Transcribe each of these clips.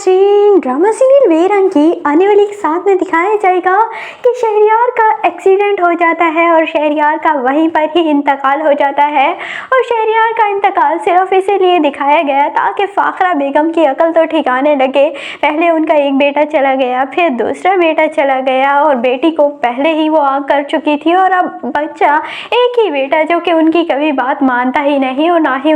नाज़रीन, drama serial बेरंग की आने वाली एक साथ में दिखाया जाएगा कि शहरयार का एक्सीडेंट हो जाता है और शहरयार का वहीं पर ही इंतकाल हो जाता है। और शहरयार का इंतकाल सिर्फ इसीलिए दिखाया गया ताकि फ़ाखरा बेगम की अकल तो ठिकाने लगे। पहले उनका एक बेटा चला गया, फिर दूसरा बेटा चला गया और बेटी को पहले ही वो आग कर चुकी थी और अब बच्चा एक ही बेटा जो कि उनकी कभी बात मानता ही नहीं और ना ही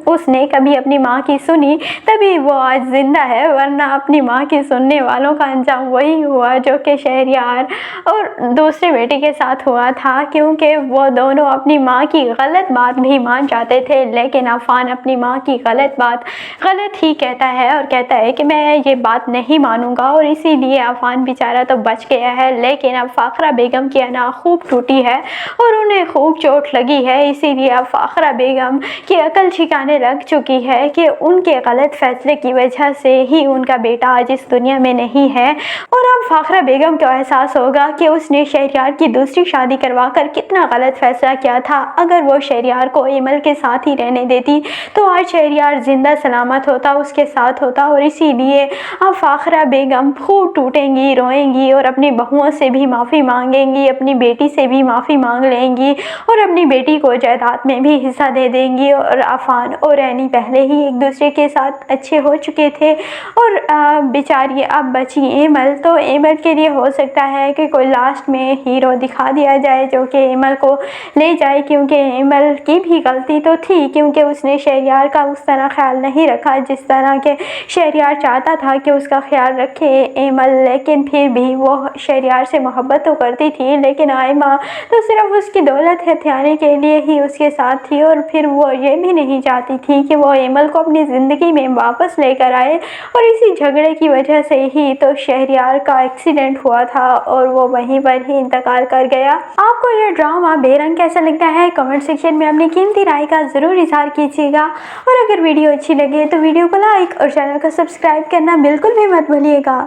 उसने कभी अपनी माँ की सुनी, तभी वो आज जिंदा है, वरना अपनी माँ की सुनने वालों का अंजाम वही हुआ जो कि शहरयार और दूसरे बेटे के साथ हुआ था, क्योंकि वो दोनों अपनी माँ की गलत बात भी मान जाते थे। लेकिन अफान अपनी माँ की गलत बात गलत ही कहता है और कहता है कि मैं ये बात नहीं मानूंगा, और इसीलिए अफान बेचारा तो बच गया है। लेकिन अब फ़ाखरा बेगम की अना खूब टूटी है और उन्हें खूब चोट लगी है, इसीलिए अब फ़ाखरा बेगम की अकल ठिकाने लग चुकी है कि उनके गलत फैसले की वजह से ही उनका बेटा आज इस दुनिया में नहीं है। और अब फ़ाखरा बेगम को एहसास होगा कि उसने शहरयार की दूसरी शादी करवा कर कितना गलत फैसला किया था। अगर वो शहरयार को एमल के साथ ही रहने देती तो आज शहरयार जिंदा सलामत होता, उसके साथ होता। और इसीलिए अब फ़ाखरा बेगम खूब टूटेंगी, रोएंगी और अपनी बहुओं से भी माफ़ी मांगेंगी, अपनी बेटी से भी माफ़ी मांग लेंगी और अपनी बेटी को जायदाद में भी हिस्सा दे देंगी। और अफान और रैनी पहले ही एक दूसरे के साथ अच्छे हो चुके थे और बेचारी अब बची एमल, तो एमल के लिए हो सकता है कि कोई लास्ट में हीरो दिखा दिया जाए जो कि एमल को ले जाए, क्योंकि एमल की भी गलती तो थी, क्योंकि उसने शहरयार का उस तरह ख्याल नहीं रखा जिस तरह के शहरयार चाहता था कि उसका ख्याल रखे एमल। लेकिन फिर भी वो शहरयार से मोहब्बत तो करती थी, लेकिन आयमा तो सिर्फ उसकी दौलत हथियाने के लिए ही उसके साथ थी और फिर वो ये भी नहीं चाहती थी कि वो एमल को अपनी ज़िंदगी में वापस लेकर आए। और इसी झगड़े की वजह से ही तो शहरयार का एक्सीडेंट हुआ था और वो वहीं पर ही इंतकाल कर गया। आपको ये ड्रामा बेरंग कैसा लगता है? कमेंट सेक्शन में अपनी कीमती राय का ज़रूर इजहार कीजिएगा। और अगर वीडियो अच्छी लगे तो वीडियो को लाइक और चैनल को सब्सक्राइब करना बिल्कुल भी मत भूलिएगा।